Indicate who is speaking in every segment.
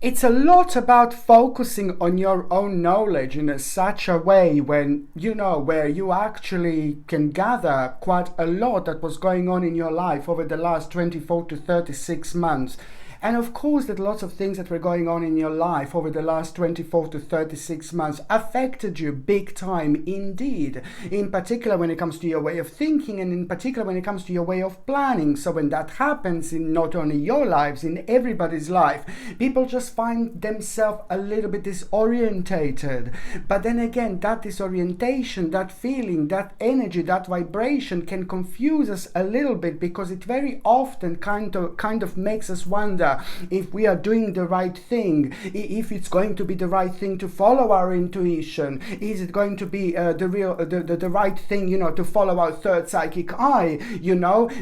Speaker 1: It's a lot about focusing on your own knowledge in such a way when where you actually can gather quite a lot that was going on in your life over the last 24 to 36 months. And of course, that lots of things that were going on in your life over the last 24 to 36 months affected you big time indeed. In particular, when it comes to your way of thinking, and in particular, when it comes to your way of planning. So when that happens in not only your lives, in everybody's life, people just find themselves a little bit disorientated. But then again, that disorientation, that feeling, that energy, that vibration can confuse us a little bit, because it very often kind of makes us wonder if we are doing the right thing, if it's going to be the right thing to follow our intuition, is it going to be the right thing, to follow our third psychic eye,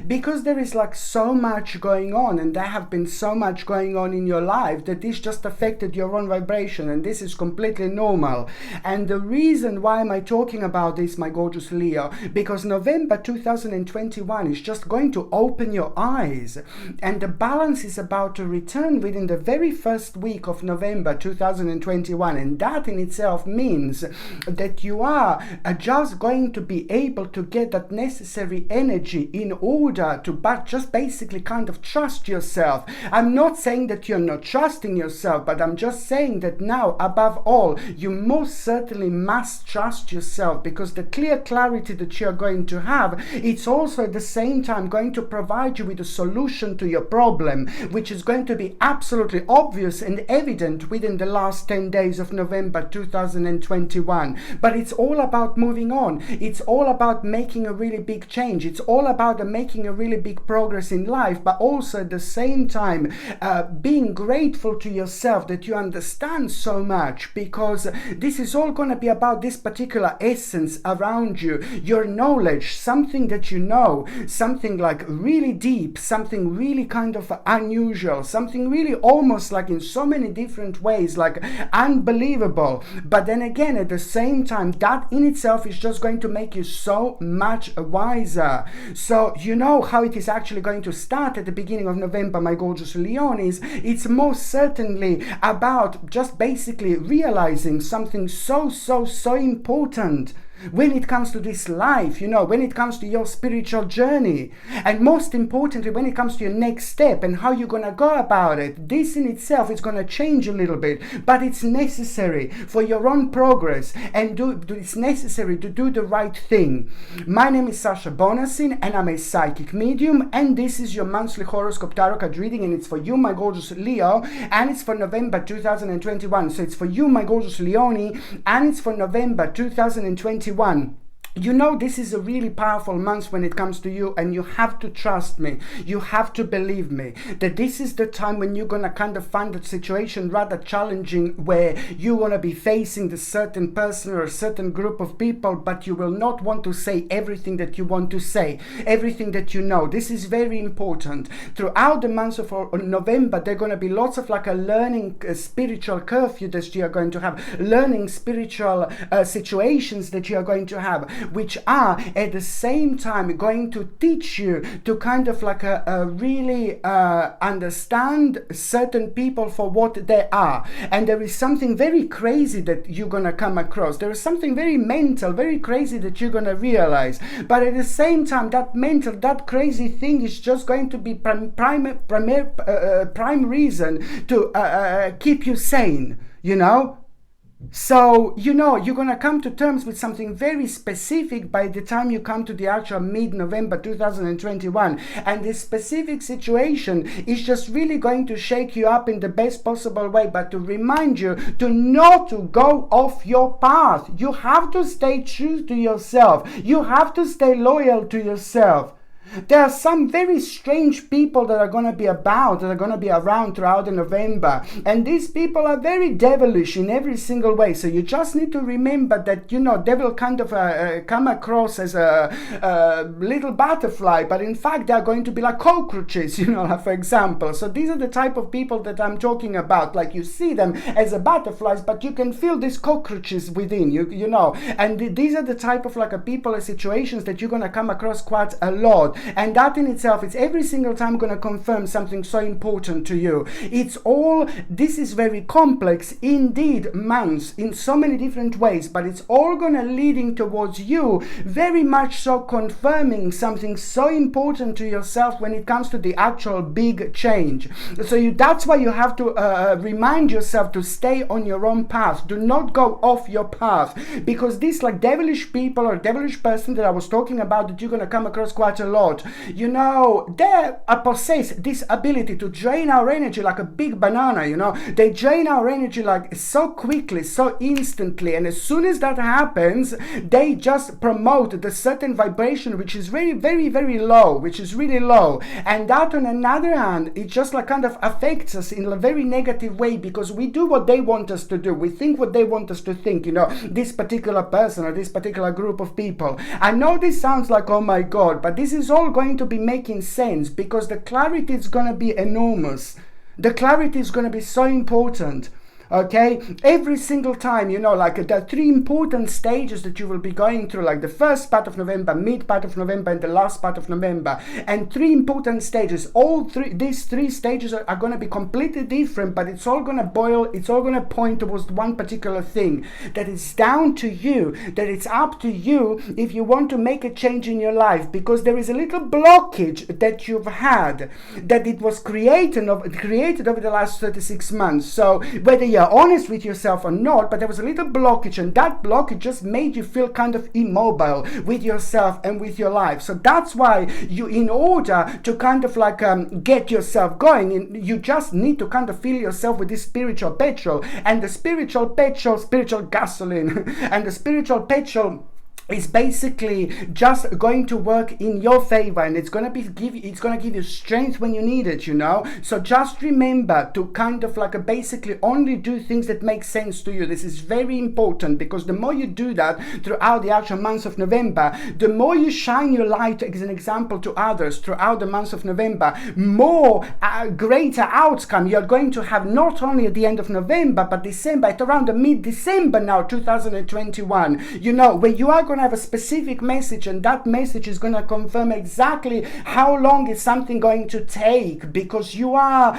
Speaker 1: because there is like so much going on, and there have been so much going on in your life that this just affected your own vibration, and this is completely normal. And the reason why am I talking about this, my gorgeous Leo, because November 2021 is just going to open your eyes, and the balance is about to return within the very first week of November 2021, and that in itself means that you are just going to be able to get that necessary energy in order to just basically kind of trust yourself. I'm not saying that you're not trusting yourself, but I'm just saying that now, above all, you most certainly must trust yourself, because the clear clarity that you're going to have, it's also at the same time going to provide you with a solution to your problem, which is going to be absolutely obvious and evident within the last 10 days of November 2021. But it's all about moving on. It's all about making a really big change. It's all about making a really big progress in life, but also at the same time being grateful to yourself that you understand so much, because this is all going to be about this particular essence around you, your knowledge, something that you know, something like really deep, something really kind of unusual, something really almost like in so many different ways, like unbelievable. But then again, at the same time, that in itself is just going to make you so much wiser. So you know how it is actually going to start at the beginning of November, my gorgeous Leonis. It's most certainly about just basically realizing something so important when it comes to this life, when it comes to your spiritual journey, and most importantly, when it comes to your next step and how you're going to go about it. This in itself is going to change a little bit, but it's necessary for your own progress, and it's necessary to do the right thing. My name is Sasha Bonasin, and I'm a psychic medium, and this is your monthly horoscope tarot card reading, and it's for you, my gorgeous Leo, and it's for November 2021. So it's for you, my gorgeous Leone, and it's for November 2021. This is a really powerful month when it comes to you, and you have to trust me, you have to believe me, that this is the time when you're gonna kind of find that situation rather challenging, where you're gonna be facing the certain person or a certain group of people, but you will not want to say everything that you want to say, everything that you know. This is very important. Throughout the month of November, there are going to be lots of like a learning spiritual curfew that you are going to have, learning spiritual situations that you are going to have, which are at the same time going to teach you to kind of like really understand certain people for what they are. And there is something very crazy that you're gonna come across. There is something very mental, very crazy that you're gonna realize. But at the same time, that mental, that crazy thing is just going to be prime reason to keep you sane, So, you're going to come to terms with something very specific by the time you come to the actual mid-November 2021. And this specific situation is just really going to shake you up in the best possible way, but to remind you to not to go off your path. You have to stay true to yourself. You have to stay loyal to yourself. There are some very strange people that are going to be around throughout the November, and these people are very devilish in every single way. So you just need to remember that they will kind of come across as a little butterfly, but in fact they are going to be like cockroaches, for example. So these are the type of people that I'm talking about. Like, you see them as a butterflies, but you can feel these cockroaches within you, and these are the type of like a people and situations that you're going to come across quite a lot. lot. And that in itself, it's every single time going to confirm something so important to you. This is very complex indeed, months, in so many different ways, but it's all going to leading towards you very much so confirming something so important to yourself when it comes to the actual big change. So that's why you have to remind yourself to stay on your own path. Do not go off your path, because these like devilish people or devilish person that I was talking about, that you're going to come across quite a lot, they possess this ability to drain our energy like a big banana. They drain our energy like so quickly, so instantly, and as soon as that happens, they just promote the certain vibration which is very, very, very low, which is really low. And that on another hand, it just like kind of affects us in a very negative way, because we do what they want us to do, we think what they want us to think, this particular person or this particular group of people. I know this sounds like, oh my God, but this is all going to be making sense, because the clarity is going to be enormous. The clarity is going to be so important. Okay, every single time, like the three important stages that you will be going through, like the first part of November, mid part of November, and the last part of November, and three important stages. These three stages are going to be completely different, but it's all going to point towards one particular thing, that it's down to you, that it's up to you if you want to make a change in your life, because there is a little blockage that you've had, that it was created over the last 36 months. So whether you're honest with yourself or not, but there was a little blockage, and that blockage just made you feel kind of immobile with yourself and with your life. So that's why you, in order to kind of like get yourself going, you just need to kind of fill yourself with this spiritual petrol, and the spiritual gasoline, and the spiritual petrol is basically just going to work in your favor, and it's going to give you strength when you need it, So just remember to kind of like basically only do things that make sense to you. This is very important, because the more you do that throughout the actual months of November, the more you shine your light as an example to others throughout the months of November, more greater outcome you're going to have, not only at the end of November but December, at around the mid-December now, 2021, where you are going to have a specific message, and that message is going to confirm exactly how long is something going to take, because you are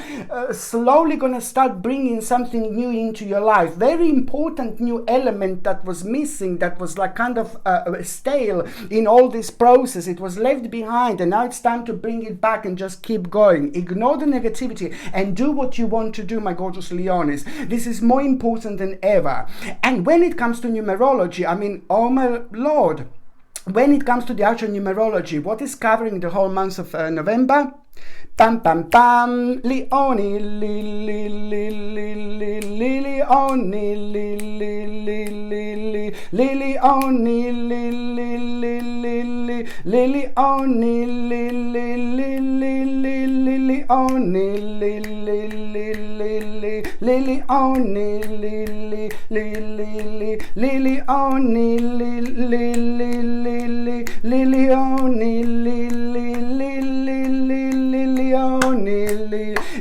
Speaker 1: slowly going to start bringing something new into your life. Very important new element that was missing, that was like kind of stale in all this process. It was left behind, and now it's time to bring it back and just keep going. Ignore the negativity and do what you want to do, my gorgeous Leonis. This is more important than ever. And when it comes to numerology, oh my Lord, when it comes to the actual numerology, what is covering the whole month of November? Pam pam pam, Leoni, Leoni,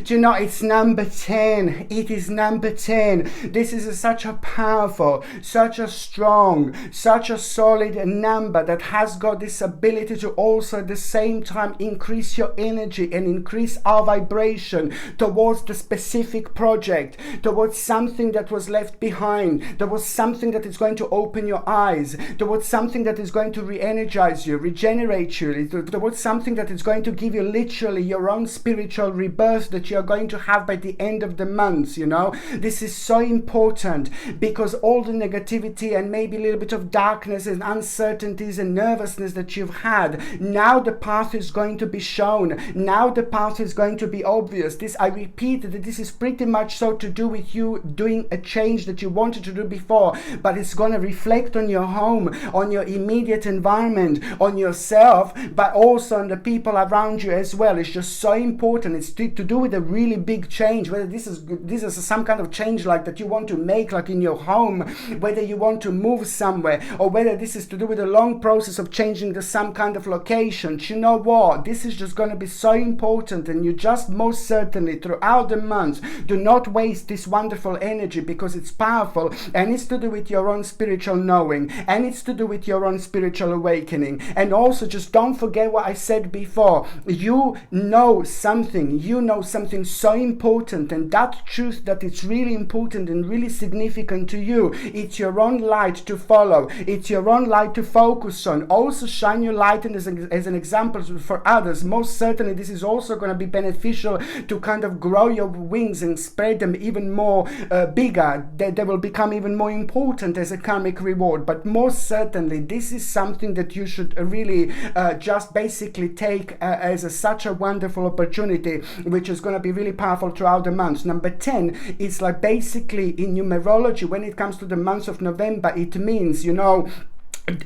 Speaker 1: do you know, it's number 10. It is number 10. This is such a powerful, such a strong, such a solid number that has got this ability to also at the same time increase your energy and increase our vibration towards the specific project, towards something that was left behind, towards something that is going to open your eyes, towards something that is going to re-energize you, regenerate you, towards something that is going to give you literally your own spiritual rebirth that you're going to have by the end of the month. This is so important, because all the negativity and maybe a little bit of darkness and uncertainties and nervousness that you've had, now the path is going to be shown. Now the path is going to be obvious. I repeat that this is pretty much so to do with you doing a change that you wanted to do before, but it's going to reflect on your home, on your immediate environment, on yourself, but also on the people around you as well. It's just so important. It's to do with the really big change, whether this is some kind of change like that you want to make, like in your home, whether you want to move somewhere, or whether this is to do with a long process of changing to some kind of location. You know what? This is just going to be so important, and you just most certainly throughout the month do not waste this wonderful energy, because it's powerful and it's to do with your own spiritual knowing, and it's to do with your own spiritual awakening. And also, just don't forget what I said before. You know something so important, and that truth that it's really important and really significant to you. It's your own light to follow. It's your own light to focus on. Also shine your light in as an example for others. Most certainly this is also going to be beneficial to kind of grow your wings and spread them even more bigger. They will become even more important as a karmic reward. But most certainly this is something that you should really just basically take as such a wonderful opportunity, which is going to be really powerful throughout the month. Number 10, it's like basically in numerology, when it comes to the month of November, it means,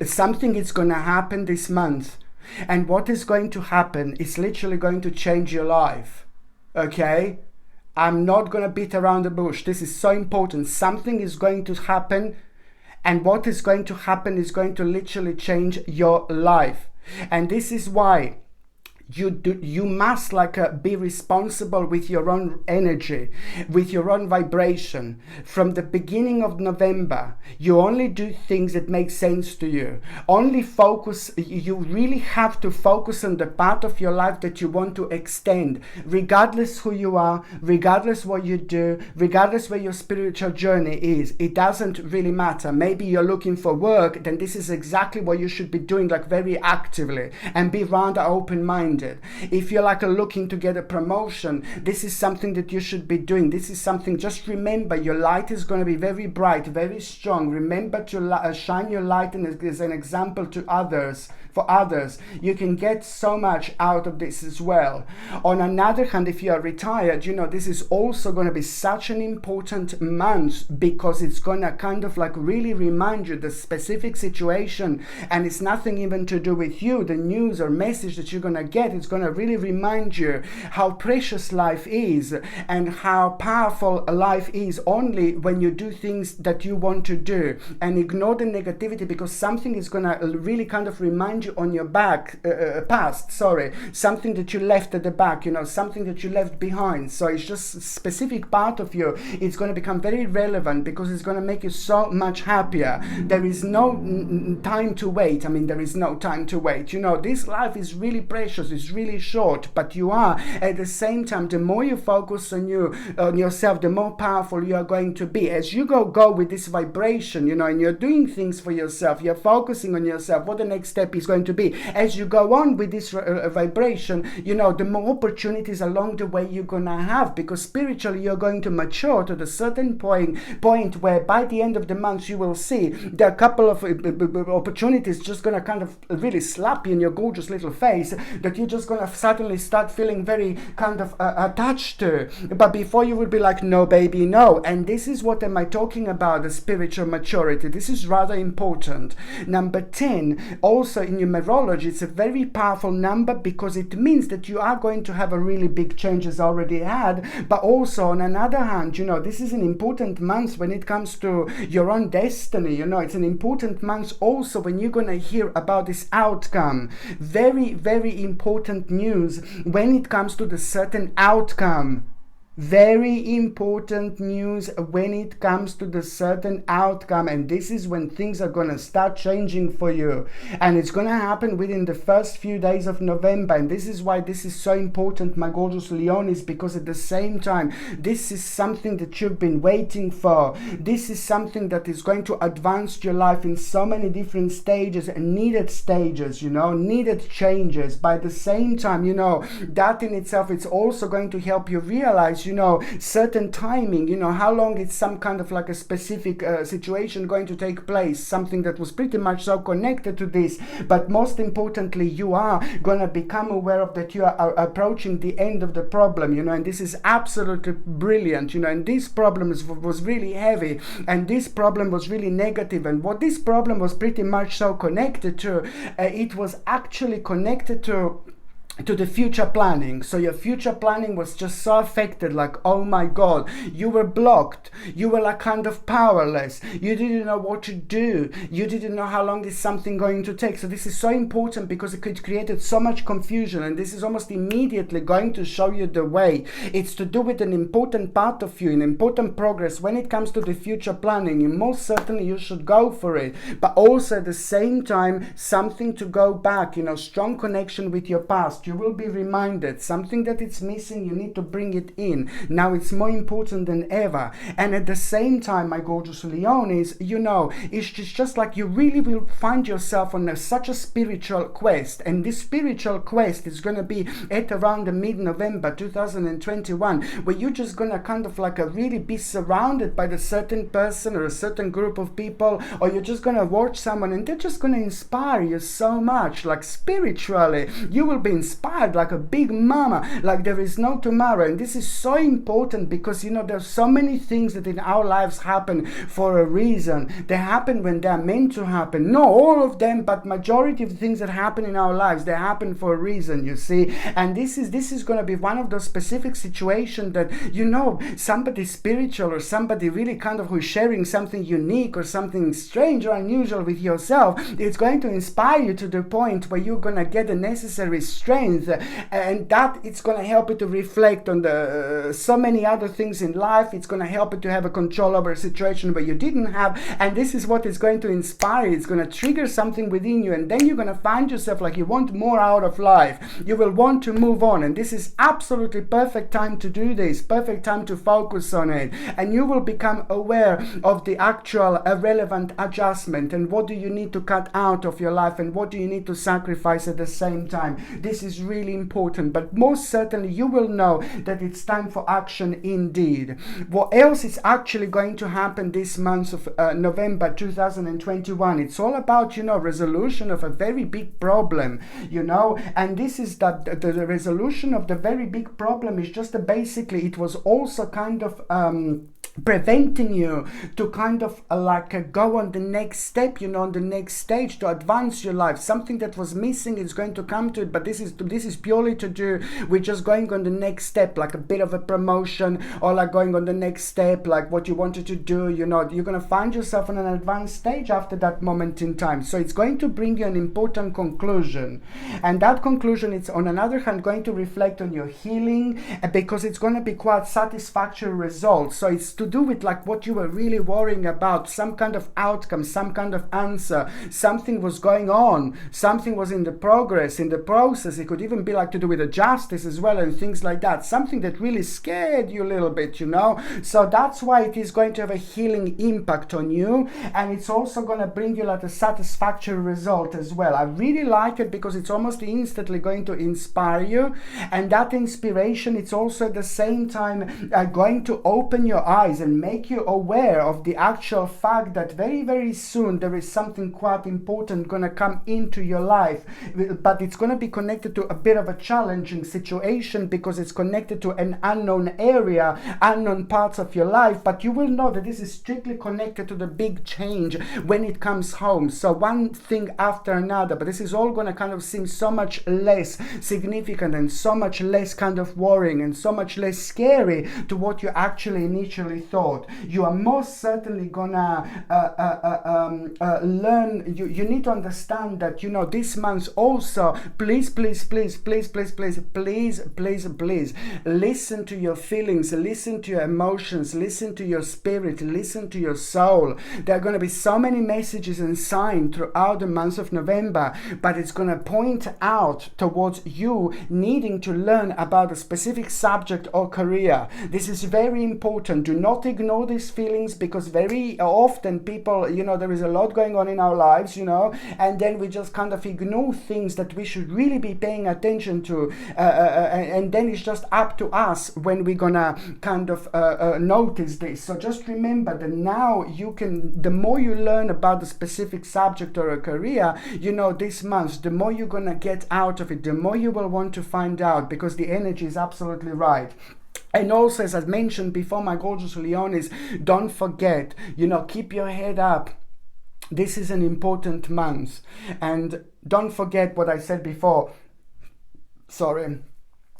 Speaker 1: something is going to happen this month. And what is going to happen is literally going to change your life. Okay? I'm not going to beat around the bush. This is so important. Something is going to happen. And what is going to happen is going to literally change your life. And this is why you must be responsible with your own energy, with your own vibration. From the beginning of November, you only do things that make sense to you. Only focus, you really have to focus on the part of your life that you want to extend, regardless who you are, regardless what you do, regardless where your spiritual journey is. It doesn't really matter. Maybe you're looking for work, then this is exactly what you should be doing, very actively, and be rather open-minded. If you're looking to get a promotion, this is something that you should be doing. This is something, just remember, your light is going to be very bright, very strong. Remember to shine your light as an example to others. For others, you can get so much out of this as well. On another hand, if you are retired, this is also going to be such an important month, because it's going to kind of really remind you the specific situation, and it's nothing even to do with you. The news or message that you're going to get, it's going to really remind you how precious life is and how powerful life is only when you do things that you want to do, and ignore the negativity, because something is going to really kind of remind you on your past, something that you left at the back, something that you left behind. So it's just a specific part of you. It's going to become very relevant, because it's going to make you so much happier. There is no time to wait. There is no time to wait. This life is really precious. It's really short, but you are at the same time, the more you focus on yourself, the more powerful you are going to be. As you go with this vibration, and you're doing things for yourself, you're focusing on yourself, what the next step is going to be. As you go on with this vibration, the more opportunities along the way you're gonna have, because spiritually you're going to mature to the certain point where by the end of the month you will see there are a couple of opportunities just gonna kind of really slap you in your gorgeous little face, that you're just gonna suddenly start feeling very kind of attached to. But before, you would be like, no baby, no. And this is what am I talking about, the spiritual maturity. This is rather important. Number 10, also in numerology, it's a very powerful number, because it means that you are going to have a really big change as already had. But also on another hand, this is an important month when it comes to your own destiny. It's an important month also when you're going to hear about this outcome. Very, very important news when it comes to the certain outcome. Very important news when it comes to the certain outcome, and this is when things are going to start changing for you, and it's going to happen within the first few days of November. And this is why this is so important, my gorgeous Leonis, because at the same time, this is something that you've been waiting for. This is something that is going to advance your life in so many different stages, and needed stages, needed changes. By the same time, that in itself, it's also going to help you realize certain timing, how long is some kind of a specific situation going to take place, something that was pretty much so connected to this. But most importantly, you are going to become aware of that you are approaching the end of the problem, and this is absolutely brilliant, and this problem was really heavy, and this problem was really negative. And what this problem was pretty much so connected to, it was actually connected to to the future planning. So your future planning was just so affected, like, oh my God, you were blocked, you were like kind of powerless, you didn't know what to do, you didn't know how long is something going to take. So this is so important because it could created so much confusion, and this is almost immediately going to show you the way. It's to do with an important part of you, an important progress when it comes to the future planning, and most certainly you should go for it. But also at the same time, something to go back, strong connection with your past. You will be reminded something that it's missing, you need to bring it in. Now it's more important than ever. And at the same time, my gorgeous Leonis, it's just like you really will find yourself on such a spiritual quest. And this spiritual quest is going to be at around the mid-November 2021, where you're just going to kind of like really be surrounded by a certain person or a certain group of people, or you're just going to watch someone and they're just going to inspire you so much, like spiritually. You will be inspired like a big mama, like there is no tomorrow. And this is so important because there's so many things that in our lives happen for a reason. They happen when they're meant to happen. Not all of them, but majority of the things that happen in our lives, they happen for a reason, you see. And this is going to be one of those specific situations that somebody spiritual or somebody really kind of who's sharing something unique or something strange or unusual with yourself. It's going to inspire you to the point where you're going to get the necessary strength, and that it's going to help you to reflect on the so many other things in life. It's going to help you to have a control over a situation where you didn't have, and this is what is going to inspire you. It's going to trigger something within you, and then you're going to find yourself like you want more out of life. You will want to move on, and this is absolutely perfect time to do this, perfect time to focus on it, and you will become aware of the actual relevant adjustment and what do you need to cut out of your life and what do you need to sacrifice at the same time. This is really important, but most certainly you will know that it's time for action indeed. What else is actually going to happen this month of November 2021? It's all about, resolution of a very big problem, and this is that the resolution of the very big problem is just basically, it was also kind of preventing you to kind of go on the next step, on the next stage to advance your life. Something that was missing is going to come to it, but this is purely to do with just going on the next step, like a bit of a promotion, or like going on the next step, like what you wanted to do. You're going to find yourself on an advanced stage after that moment in time. So it's going to bring you an important conclusion, and that conclusion is on another hand going to reflect on your healing, because it's going to be quite satisfactory results. So it's to do with like what you were really worrying about, some kind of outcome, some kind of answer. Something was going on, something was in the progress, in the process. It could even be like to do with the justice as well and things like that. Something that really scared you a little bit, So that's why it is going to have a healing impact on you, and it's also going to bring you like a satisfactory result as well. I really like it because it's almost instantly going to inspire you, and that inspiration, it's also at the same time going to open your eyes and make you aware of the actual fact that very, very soon there is something quite important going to come into your life, but it's going to be connected to a bit of a challenging situation because it's connected to an unknown area, unknown parts of your life, but you will know that this is strictly connected to the big change when it comes home. So one thing after another, but this is all going to kind of seem so much less significant and so much less kind of worrying and so much less scary to what you actually initially thought. You are most certainly gonna learn. You need to understand that this month also, please listen to your feelings, listen to your emotions, listen to your spirit, listen to your soul. There are going to be so many messages and signs throughout the month of November, but it's going to point out towards you needing to learn about a specific subject or career. This is very important. Do not ignore these feelings, because very often people, there is a lot going on in our lives, and then we just kind of ignore things that we should really be paying attention to, and then it's just up to us when we're gonna kind of notice this. So just remember that now the more you learn about the specific subject or a career, this month, the more you're gonna get out of it, the more you will want to find out, because the energy is absolutely right. And also, as I mentioned before, my gorgeous Leonis, don't forget, keep your head up. This is an important month. And don't forget what I said before. sorry,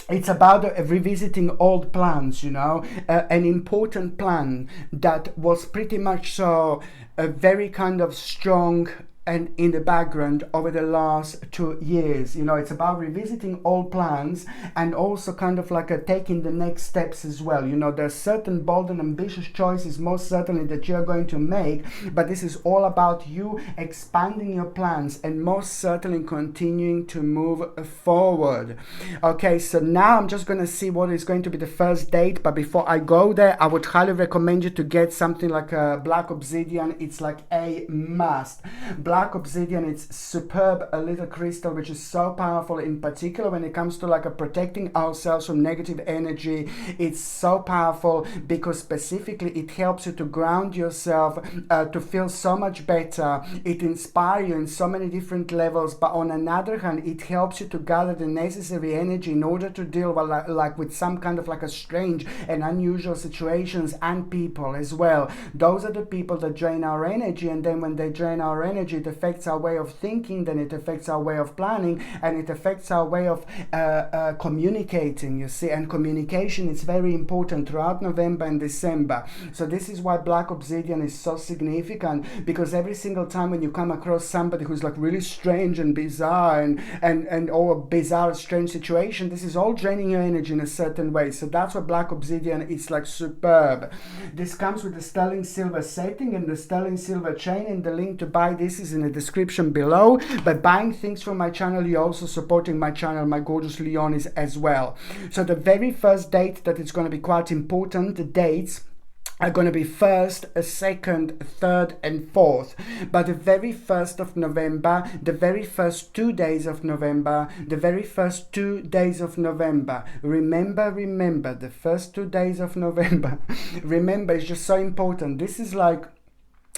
Speaker 1: it's about revisiting old plans, you know, an important plan that was pretty much so very kind of strong and in the background over the last 2 years. You know, it's about revisiting old plans and also kind of like taking the next steps as well. You know, there's certain bold and ambitious choices most certainly that you're going to make, but this is all about you expanding your plans and most certainly continuing to move forward. Okay, so now I'm just going to see what is going to be the first date, but before I go there, I would highly recommend you to get something like a black obsidian. It's like a must. Black obsidian, it's superb, a little crystal which is so powerful, in particular when it comes to like protecting ourselves from negative energy. It's so powerful because specifically it helps you to ground yourself, to feel so much better. It inspires you in so many different levels, but on another hand it helps you to gather the necessary energy in order to deal with like with some kind of like a strange and unusual situations and people as well. Those are the people that drain our energy, and then when they drain our energy, it affects our way of thinking, then it affects our way of planning, and it affects our way of communicating, you see. And communication is very important throughout November and December. So this is why black obsidian is so significant, because every single time when you come across somebody who's like really strange and bizarre and or a bizarre strange situation, this is all draining your energy in a certain way. So that's why black obsidian is like superb. This comes with the sterling silver setting and the sterling silver chain, and the link to buy this is in the description below. By buying things from my channel, you're also supporting my channel, my gorgeous Leonis, as well. So the very first date that is going to be quite important, the dates are going to be 1st, 2nd, 3rd and 4th. But the very 1st of November, the very first 2 days of November, the very first 2 days of November, remember the first 2 days of November. Remember, it's just so important. This is like,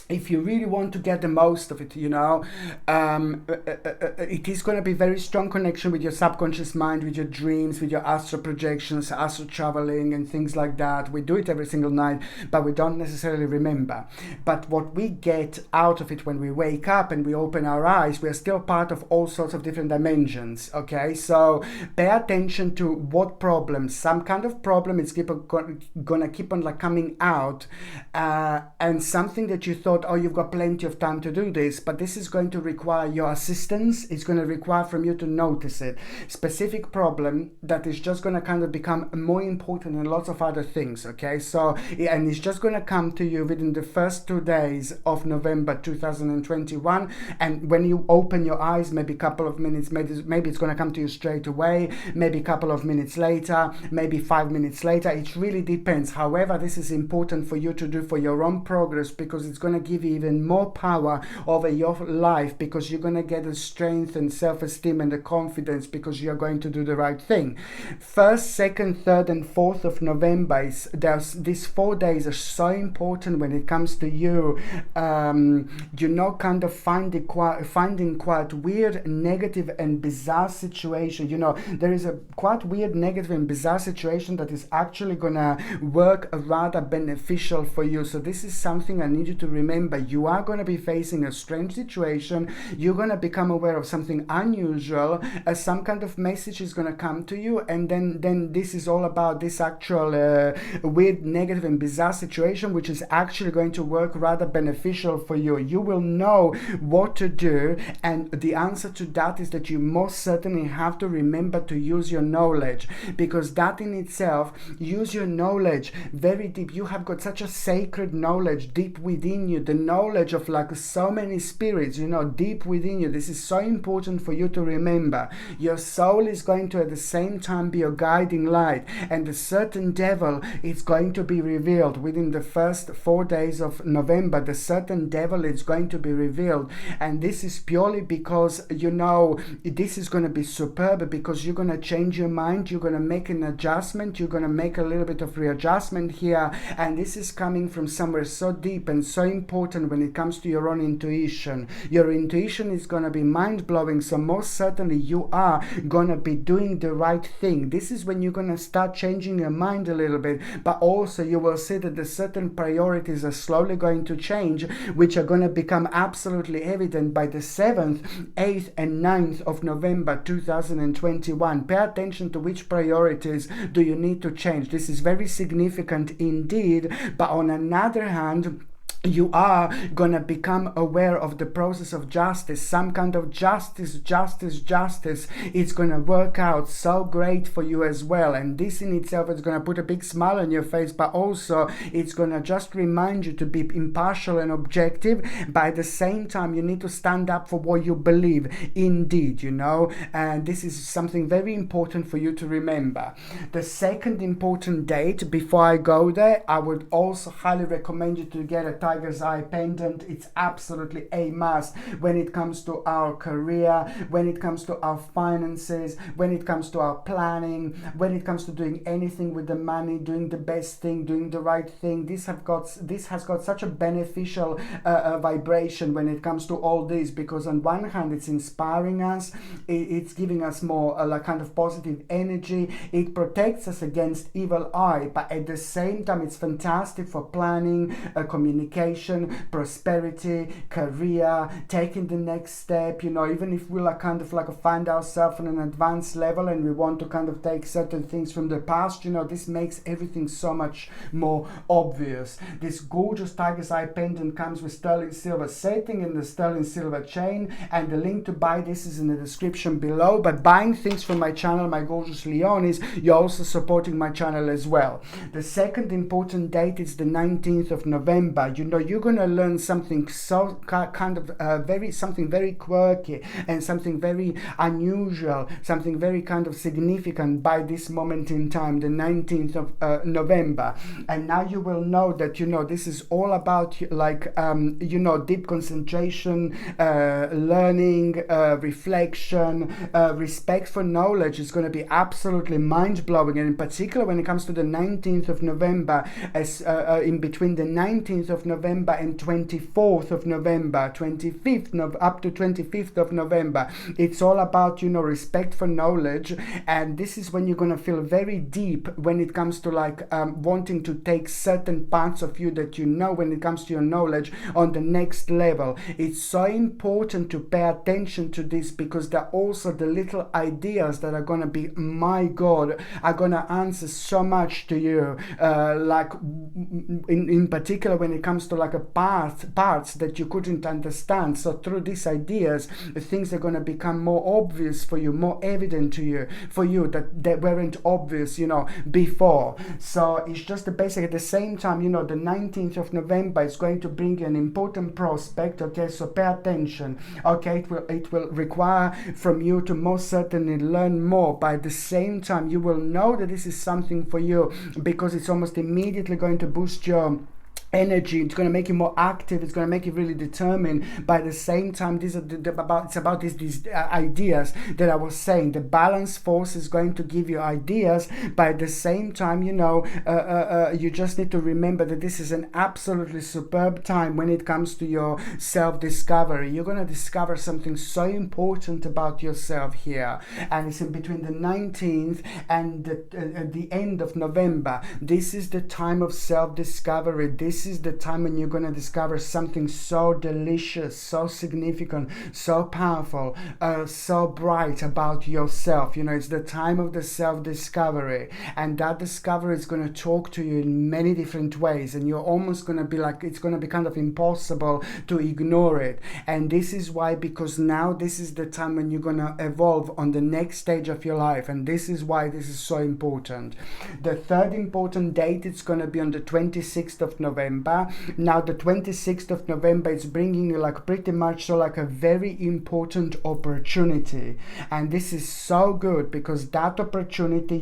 Speaker 1: if you really want to get the most of it, you know, it is going to be very strong connection with your subconscious mind, with your dreams, with your astral projections, astral traveling and things like that. We do it every single night, but we don't necessarily remember. But what we get out of it when we wake up and we open our eyes, we are still part of all sorts of different dimensions, okay? So pay attention to what problems, some kind of problem is gonna keep on like coming out, and something that you thought, oh, you've got plenty of time to do this, but this is going to require your assistance. It's going to require from you to notice it. Specific problem that is just going to kind of become more important than lots of other things, okay? So, and it's just going to come to you within the first 2 days of November 2021, and when you open your eyes, maybe a couple of minutes, maybe it's going to come to you straight away, maybe a couple of minutes later, maybe 5 minutes later. It really depends. However, this is important for you to do for your own progress, because it's going to give you even more power over your life, because you're going to get the strength and self-esteem and the confidence because you're going to do the right thing. 1st, 2nd, 3rd and 4th of November, these 4 days are so important when it comes to you, you know, kind of finding quite weird, negative and bizarre situation. You know, there is a quite weird, negative and bizarre situation that is actually gonna work rather beneficial for you. So this is something I need you to remember. You are going to be facing a strange situation. You're going to become aware of something unusual. Some kind of message is going to come to you, and then this is all about this actual weird, negative and bizarre situation, which is actually going to work rather beneficial for you. You will know what to do, and the answer to that is that you most certainly have to remember to use your knowledge, because that in itself, use your knowledge very deep. You have got such a sacred knowledge deep within you, the knowledge of like so many spirits, you know, deep within you. This is so important for you to remember. Your soul is going to at the same time be your guiding light, and a certain devil is going to be revealed within the first 4 days of November. The certain devil is going to be revealed, and this is purely because, you know, this is going to be superb, because you're going to change your mind, you're going to make an adjustment, you're going to make a little bit of readjustment here, and this is coming from somewhere so deep and so important important when it comes to your own intuition. Your intuition is going to be mind-blowing, so most certainly you are going to be doing the right thing. This is when you're going to start changing your mind a little bit, but also you will see that the certain priorities are slowly going to change, which are going to become absolutely evident by the 7th, 8th and 9th of November 2021. Pay attention to which priorities do you need to change. This is very significant indeed, but on another hand, you are going to become aware of the process of justice, some kind of justice. It's going to work out so great for you as well. And this in itself is going to put a big smile on your face, but also it's going to just remind you to be impartial and objective. But at the same time, you need to stand up for what you believe indeed, and this is something very important for you to remember. The second important date, before I go there, I would also highly recommend you to get a Tiger's Eye pendant. It's absolutely a must when it comes to our career, when it comes to our finances, when it comes to our planning, when it comes to doing anything with the money, doing the best thing, doing the right thing. This has got such a beneficial vibration when it comes to all this, because on one hand it's inspiring us, it's giving us more like kind of positive energy, it protects us against evil eye, but at the same time it's fantastic for planning, communication, prosperity, career, taking the next step, even if we kind of find ourselves on an advanced level and we want to kind of take certain things from the past, this makes everything so much more obvious. This gorgeous Tiger's Eye pendant comes with sterling silver setting and the sterling silver chain, and the link to buy this is in the description below. But buying things from my channel, my gorgeous Leonis, you're also supporting my channel as well. The second important date is the 19th of November. You're going to learn something so kind of something very quirky and something very unusual, something very kind of significant by this moment in time, the 19th of November. And now you will know that, this is all about deep concentration, learning, reflection, respect for knowledge is going to be absolutely mind-blowing. And in particular, when it comes to the 19th of November, as in between the 19th of November and 24th of November, 25th up to 25th of November, it's all about respect for knowledge. And this is when you're going to feel very deep when it comes to wanting to take certain parts of you that when it comes to your knowledge on the next level. It's so important to pay attention to this, because they're also the little ideas that are going to be, my God, are going to answer so much to you, in particular when it comes to a parts that you couldn't understand. So through these ideas, things are going to become more obvious for you, more evident to you, that weren't obvious, before. So it's just the basic. At the same time, the 19th of November is going to bring you an important prospect. Okay, so pay attention. Okay, it will require from you to most certainly learn more. But at the same time, you will know that this is something for you, because it's almost immediately going to boost your energy. It's going to make you more active. It's going to make you really determined. By the same time, it's about these ideas that I was saying. The balance force is going to give you ideas. By the same time, you just need to remember that this is an absolutely superb time when it comes to your self-discovery. You're going to discover something so important about yourself here, and it's in between the 19th and the end of November. This is the time of self-discovery. This is the time when you're going to discover something so delicious, so significant, so powerful, so bright about yourself. It's the time of the self-discovery, and that discovery is going to talk to you in many different ways, and you're almost going to be it's going to be kind of impossible to ignore it. And this is why, because now this is the time when you're going to evolve on the next stage of your life, and this is why this is so important. The third important date, it's going to be on the 26th of November. Now the 26th of November is bringing you pretty much a very important opportunity, and this is so good, because that opportunity,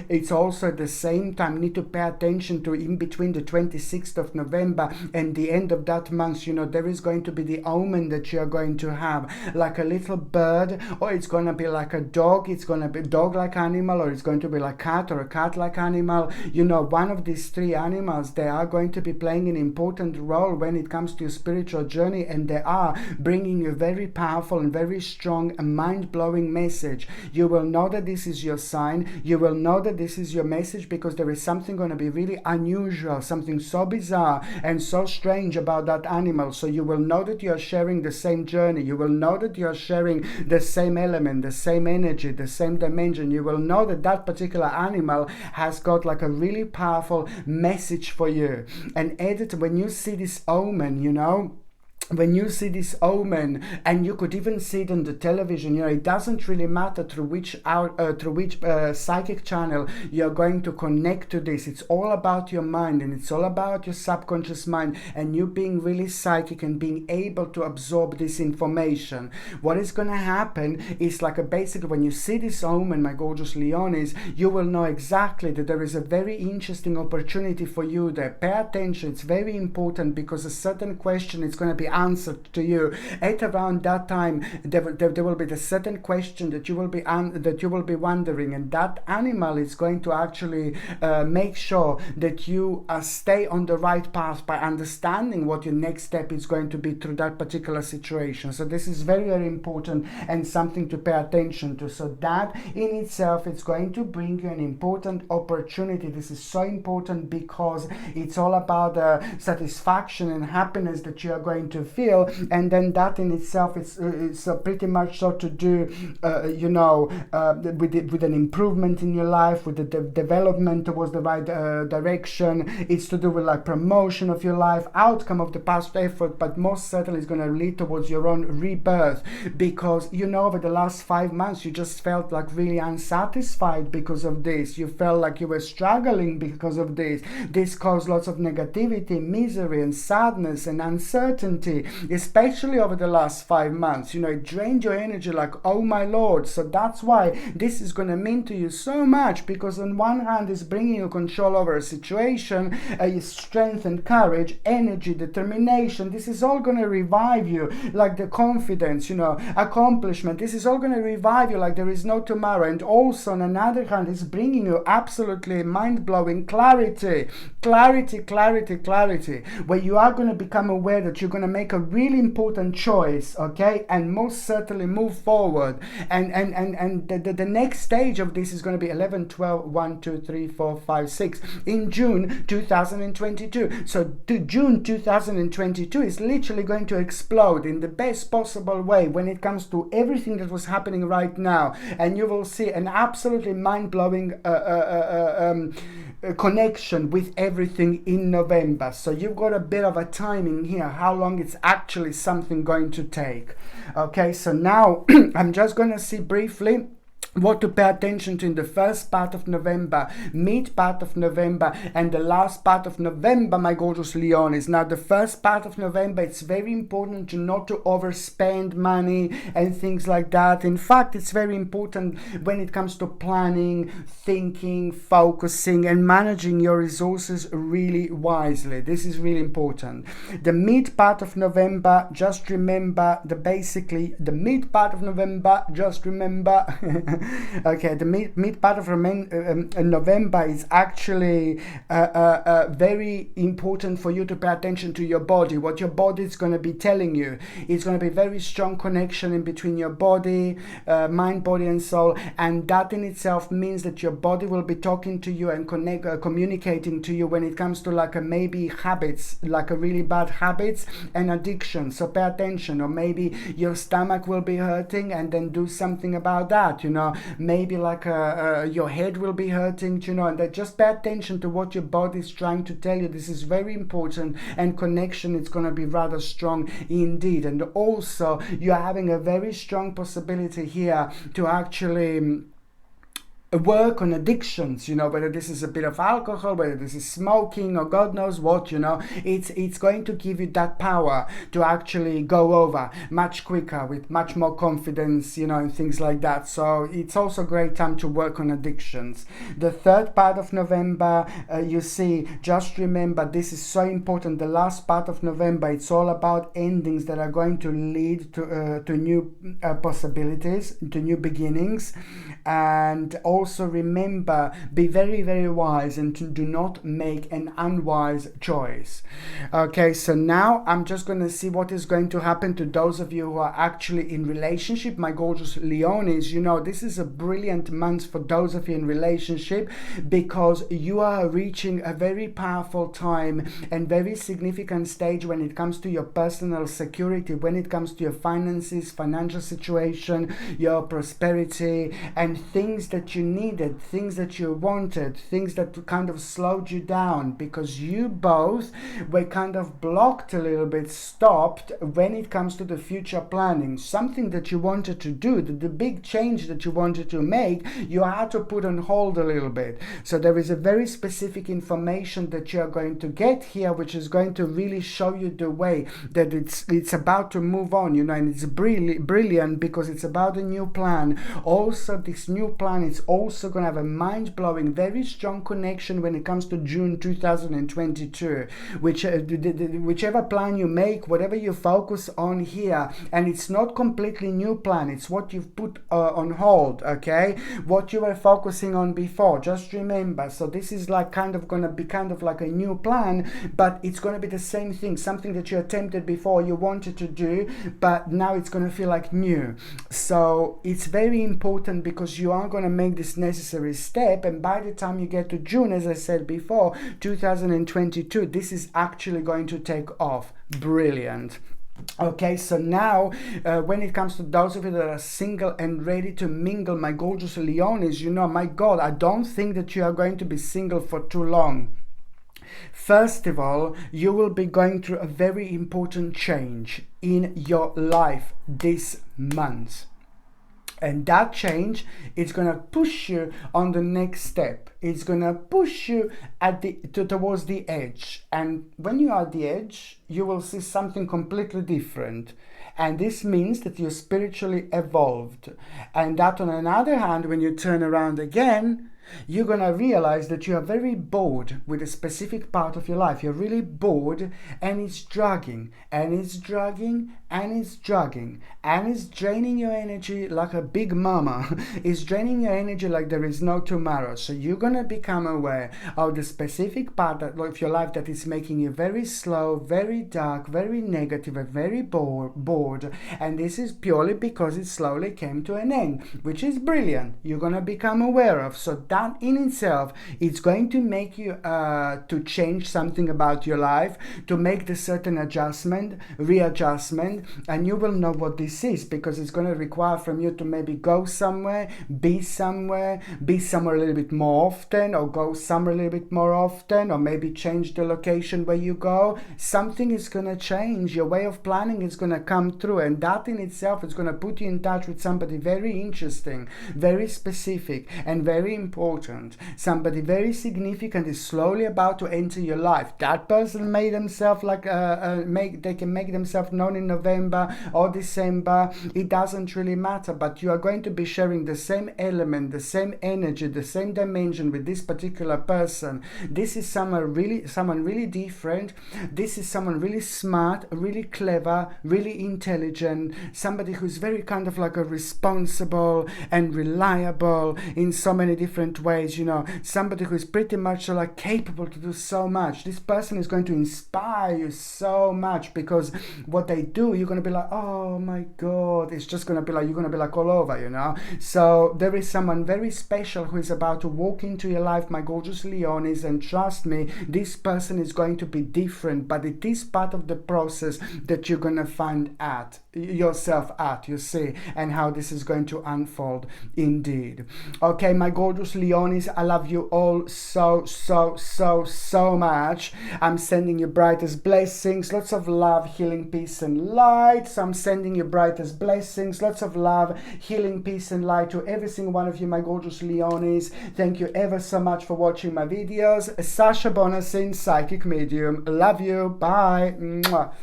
Speaker 1: it's also at the same time, need to pay attention to in between the 26th of November and the end of that month. There is going to be the omen that you're going to have, like a little bird, or it's going to be like a dog. It's going to be a dog-like animal, or it's going to be like cat or a cat-like animal. One of these three animals, they are going to be be playing an important role when it comes to your spiritual journey, and they are bringing you very powerful and very strong and mind-blowing message. You will know that this is your sign. You will know that this is your message, because there is something going to be really unusual, something so bizarre and so strange about that animal. So you will know that you are sharing the same journey. You will know that you are sharing the same element, the same energy, the same dimension. You will know that that particular animal has got like a really powerful message for you. And Edith, when you see this omen, when you see this omen, and you could even see it on the television, it doesn't really matter through which psychic channel you're going to connect to this. It's all about your mind, and it's all about your subconscious mind, and you being really psychic and being able to absorb this information. What is going to happen is basically when you see this omen, my gorgeous Leonis, you will know exactly that there is a very interesting opportunity for you there. Pay attention. It's very important, because a certain question is going to be answered to you at around that time. There will be the certain question that you will be wondering, and that animal is going to actually make sure that you stay on the right path by understanding what your next step is going to be through that particular situation. So this is very, very important and something to pay attention to. So that in itself is going to bring you an important opportunity. This is so important because it's all about satisfaction and happiness that you are going to feel, and then that in itself is pretty much so to do with an improvement in your life, with the development towards the right direction. It's to do with promotion of your life, outcome of the past effort, but most certainly it's going to lead towards your own rebirth, because over the last 5 months you just felt really unsatisfied because of this. You felt like you were struggling because of this. This caused lots of negativity, misery and sadness and uncertainty, especially over the last 5 months. It drained your energy oh my Lord. So that's why this is going to mean to you so much, because on one hand it's bringing you control over a situation, strength and courage, energy, determination. This is all going to revive you, the confidence, accomplishment. This is all going to revive you like there is no tomorrow. And also on another hand, it's bringing you absolutely mind-blowing clarity, where you are going to become aware that you're going to make a really important choice, okay, and most certainly move forward. And the next stage of this is going to be 11, 12, 1, 2, 3, 4, 5, 6 in June 2022. So June 2022 is literally going to explode in the best possible way when it comes to everything that was happening right now, and you will see an absolutely mind-blowing connection with everything in November. So you've got a bit of a timing here, how long it's actually something going to take. Okay, so now I'm just going to see briefly what to pay attention to in the first part of November, mid part of November, and the last part of November, my gorgeous Leonis. Now, the first part of November, it's very important to not to overspend money and things like that. In fact, it's very important when it comes to planning, thinking, focusing, and managing your resources really wisely. This is really important. The mid part of November, just remember the mid part of November, just remember okay, the mid part of November is actually very important for you to pay attention to your body, what your body is going to be telling you. It's going to be very strong connection in between your body, mind, body and soul, and that in itself means that your body will be talking to you and communicating to you when it comes to maybe habits, really bad habits and addiction. So pay attention. Or maybe your stomach will be hurting, and then do something about that, maybe your head will be hurting, and that just pay attention to what your body is trying to tell you. This is very important, and connection is going to be rather strong indeed. And also you're having a very strong possibility here to actually work on addictions, whether this is a bit of alcohol, whether this is smoking, or God knows what, it's going to give you that power to actually go over much quicker with much more confidence, and things like that. So it's also a great time to work on addictions. The third part of November, you see, just remember, this is so important. The last part of November, it's all about endings that are going to lead to new possibilities, to new beginnings, and also also remember, be very, very wise and do not make an unwise choice. Okay, so now I'm just going to see what is going to happen to those of you who are actually in relationship. My gorgeous Leones, you know, this is a brilliant month for those of you in relationship, because you are reaching a very powerful time and very significant stage when it comes to your personal security, when it comes to your finances, financial situation, your prosperity, and things that you needed, things that you wanted, things that kind of slowed you down, because you both were kind of blocked a little bit, stopped when it comes to the future planning. Something that you wanted to do, the big change that you wanted to make, you had to put on hold a little bit. So there is a very specific information that you are going to get here, which is going to really show you the way that it's about to move on, you know, and it's brilliant because it's about a new plan. Also, this new plan is also going to have a mind-blowing, very strong connection when it comes to June 2022, whichever plan you make, whatever you focus on here, and it's not completely new plan, it's what you've put on hold, okay, what you were focusing on before, just remember. So this is like kind of going to be kind of like a new plan, but it's going to be the same thing, something that you attempted before, you wanted to do, but now it's going to feel like new. So it's very important because you are going to make this necessary step, and by the time you get to June, as I said before, 2022, this is actually going to take off. Brilliant. Okay, so now when it comes to those of you that are single and ready to mingle, my gorgeous Leones, you know, my God, I don't think that you are going to be single for too long. First of all, you will be going through a very important change in your life this month. And that change is going to push you on the next step. It's going to push you towards the edge. And when you are at the edge, you will see something completely different. And this means that you're spiritually evolved. And that, on another hand, when you turn around again, you're going to realize that you are very bored with a specific part of your life. You're really bored, and it's dragging, and it's dragging, and it's dragging, and it's draining your energy like a big mama. It's draining your energy like there is no tomorrow. So you're going to become aware of the specific part of your life that is making you very slow, very dark, very negative, and very bored. And this is purely because it slowly came to an end, which is brilliant. You're going to become aware of. So that in itself, it's going to make you to change something about your life, to make the certain adjustment, readjustment, and you will know what this is, because it's going to require from you to maybe go somewhere, be somewhere a little bit more often, or go somewhere a little bit more often, or maybe change the location where you go. Something is going to change. Your way of planning is going to come through, and that in itself is going to put you in touch with somebody very interesting, very specific, and very important. Somebody very significant is slowly about to enter your life. That person made themselves like they can make themselves known in November or December. It doesn't really matter, but you are going to be sharing the same element, the same energy, the same dimension with this particular person. This is someone really different. This is someone really smart, really clever, really intelligent, somebody who's very kind of like a responsible and reliable in so many different ways, you know, somebody who is pretty much like capable to do so much. This person is going to inspire you so much, because what they do, you're going to be like, oh my God, it's just going to be like, you're going to be like all over, you know. So there is someone very special who is about to walk into your life, my gorgeous Leones, and trust me, this person is going to be different, but it is part of the process that you're going to find yourself at, you see, and how this is going to unfold indeed. Okay, my gorgeous Leones, I love you all so much. I'm sending you brightest blessings, lots of love, healing, peace, and light. So I'm sending you brightest blessings, lots of love, healing, peace, and light to every single one of you, my gorgeous Leones. Thank you ever so much for watching my videos. Sasha Bonasin, Psychic Medium. Love you. Bye. Mwah.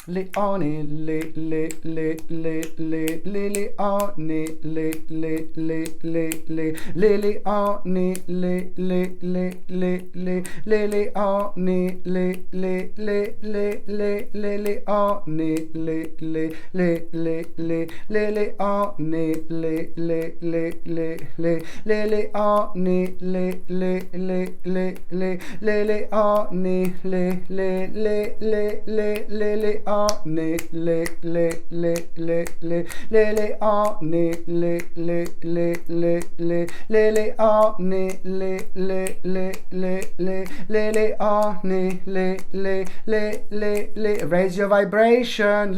Speaker 1: Leone, Leone, Leone, raise your vibration,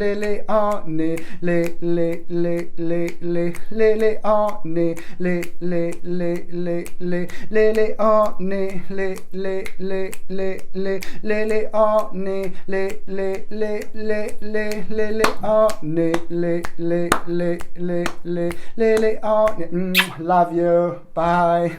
Speaker 1: love you, bye.